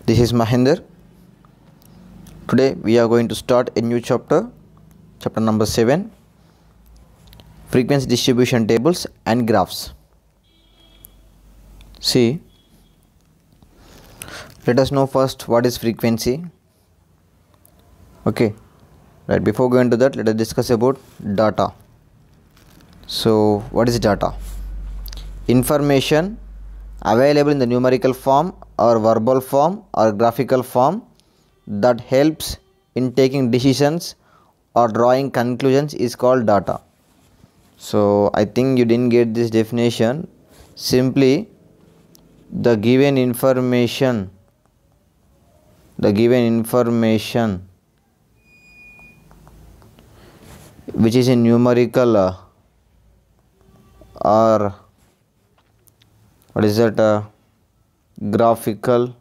This is Mahinder. Today we are going to start a new chapter number 7, frequency distribution tables and graphs. See, let us know first what is frequency. Okay, right, before going to that, let us discuss about data. So what is data? Information available in the numerical form or verbal form or graphical form that helps in taking decisions or drawing conclusions is called data. So I think you didn't get this definition. Simply the given information which is in numerical or what is that graphical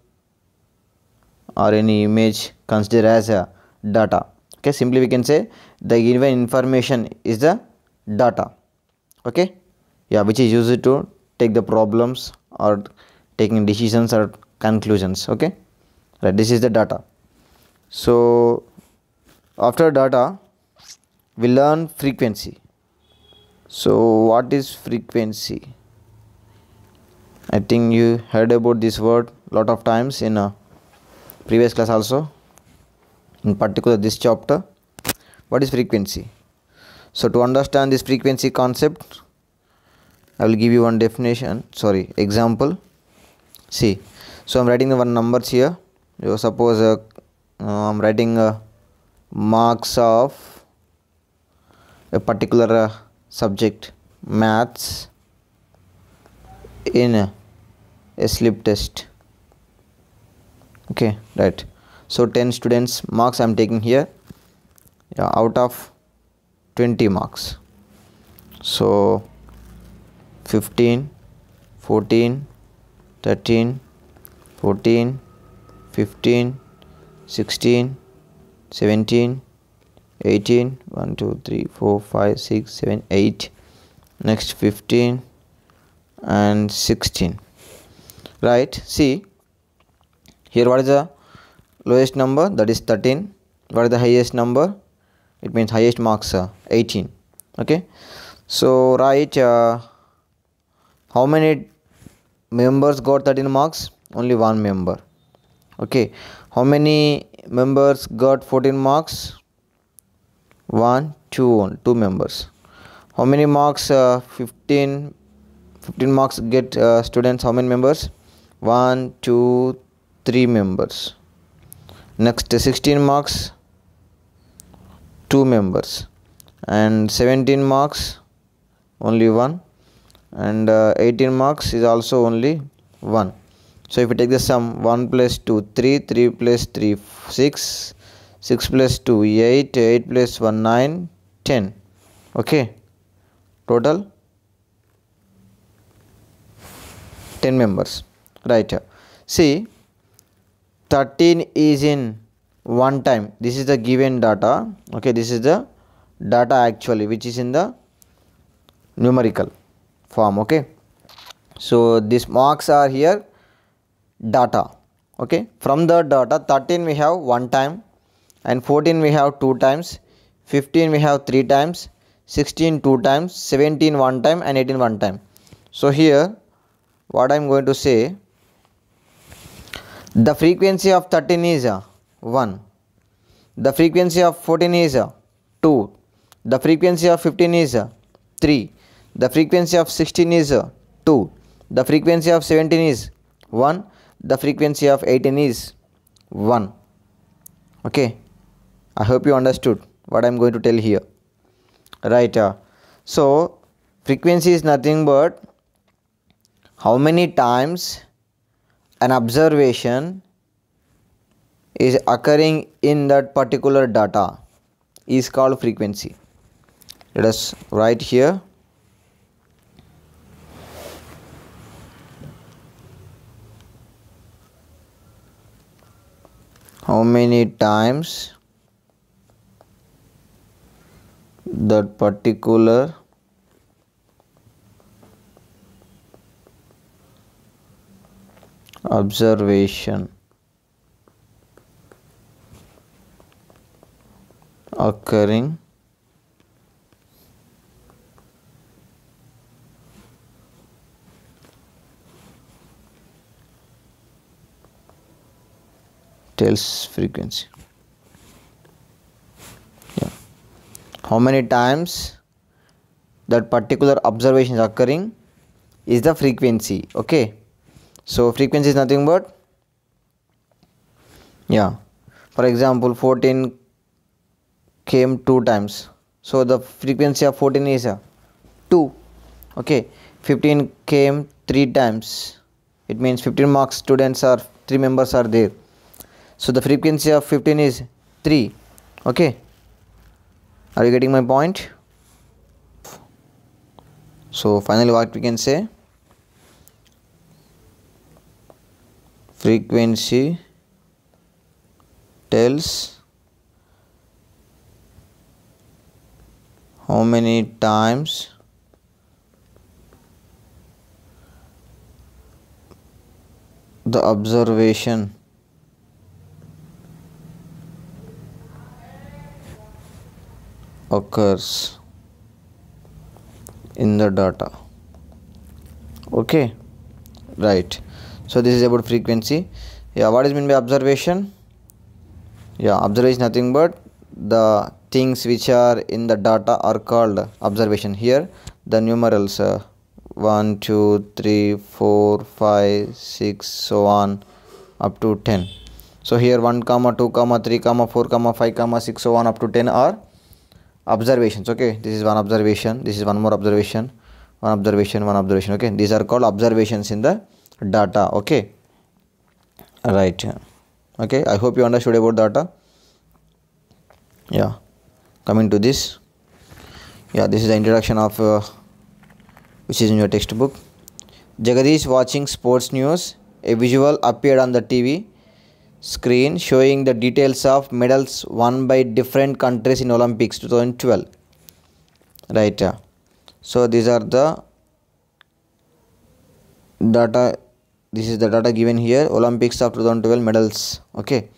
or any image considered as a data. Okay, simply we can say the given information is the data. Okay, yeah, which is used to take the problems or taking decisions or conclusions. Okay, right, this is the data. So after data we learn frequency. So what is frequency? I think you heard about this word lot of times in a previous class also, in particular this chapter. What is frequency? So to understand this frequency concept, I will give you one example. See, so I'm writing the one numbers here. You suppose I'm writing marks of a particular subject, maths, in a slip test. Okay, right. So 10 students marks I'm taking here, yeah, out of 20 marks. So 15, 14, 13, 14, 15, 16, 17, 18, 1, 2, 3, 4, 5, 6, 7, 8, next 15 and 16. Right, see here what is the lowest number? That is 13. What is the highest number? It means highest marks 18. Okay, so write how many members got 13 marks? Only one member. Okay, how many members got 14 marks? 1, 2 members. How many marks 15 marks get students? How many members? 1, 2, 3 members. Next 16 marks, 2 members, and 17 marks only 1, and 18 marks is also only 1. So if you take the sum, 1 plus 2 3, 3 plus 3 6, 6 plus 2 8, 8 plus 1 9, 10. Okay, total 10 members. Right, see 13 is in one time. This is the given data. Okay, this is the data actually which is in the numerical form. Okay, so these marks are here data. Okay, from the data 13 we have one time, and 14 we have two times, 15 we have three times, 16 two times, 17 one time, and 18 one time. So here what I am going to say, the frequency of 13 is 1, the frequency of 14 is 2, the frequency of 15 is 3, the frequency of 16 is 2, the frequency of 17 is 1, the frequency of 18 is 1. Okay, I hope you understood what I am going to tell here. Right, so frequency is nothing but how many times an observation is occurring in that particular data is called frequency. Let us write here. How many times that particular observation occurring tells frequency. Yeah. How many times that particular observation is occurring is the frequency. Okay. So frequency is nothing but, yeah, for example 14 came 2 times, so the frequency of 14 is 2. Okay. 15 came 3 times, it means 15 marks students are 3 members are there, so the frequency of 15 is 3. Okay, are you getting my point? So finally what we can say, frequency tells how many times the observation occurs in the data. Okay, right. So this is about frequency. Yeah, what is meant by observation? Yeah, observation is nothing but the things which are in the data are called observation. Here the numerals 1 2 3 4 5 6 so on up to 10. So here 1 comma 2 comma 3 comma 4 comma 5 comma 6 so on up to 10 are observations. Okay, this is one observation, this is one more observation, one observation, one observation. Okay, these are called observations in the data. Okay, right. Okay, I hope you understood about data. Yeah, coming to this, yeah, this is the introduction of which is in your textbook. Jagadish watching sports news. A visual appeared on the TV screen showing the details of medals won by different countries in Olympics 2012. Right. So these are the data. This is the data given here. Olympics of 2012 medals. Okay.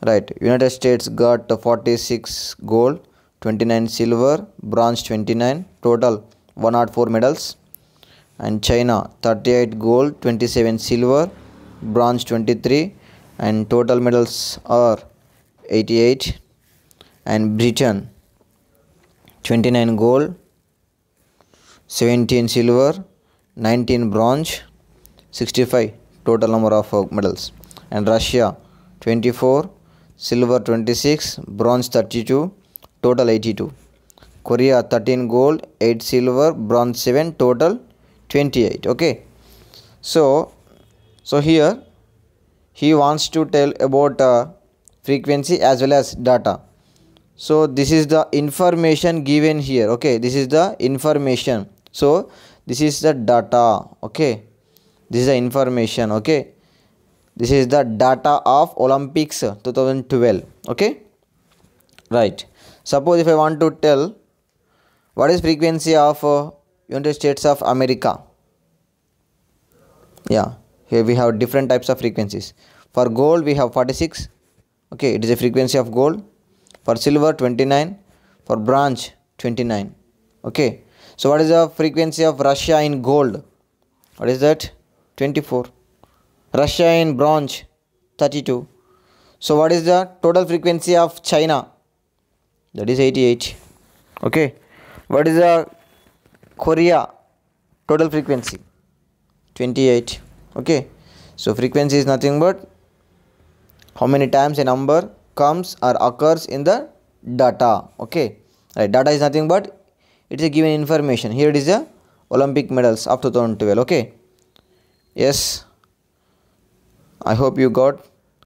Right. United States got 46 gold, 29 silver, bronze 29, total 104 medals. And China 38 gold, 27 silver, bronze 23, and total medals are 88. And Britain 29 gold, 17 silver, 19 bronze, 65 total number of medals. And Russia 24, silver 26, bronze 32, total 82. Korea 13 gold, 8 silver, bronze 7, total 28. Okay, so here he wants to tell about frequency as well as data. So this is the information given here. Okay, this is the information, so this is the data. Okay, this is the information. Okay, this is the data of Olympics 2012. Okay, right. Suppose if I want to tell what is frequency of United States of America. Yeah, here we have different types of frequencies. For gold we have 46. Okay, it is a frequency of gold. For silver 29, for bronze 29. Okay, so what is the frequency of Russia in gold? What is that? 24. Russia in bronze 32. So what is the total frequency of China? That is 88. Okay, what is the Korea total frequency? 28. Okay, so frequency is nothing but how many times a number comes or occurs in the data. Okay, right. Data is nothing but it is a given information. Here it is the Olympic medals of 2012. Okay, yes, I hope you got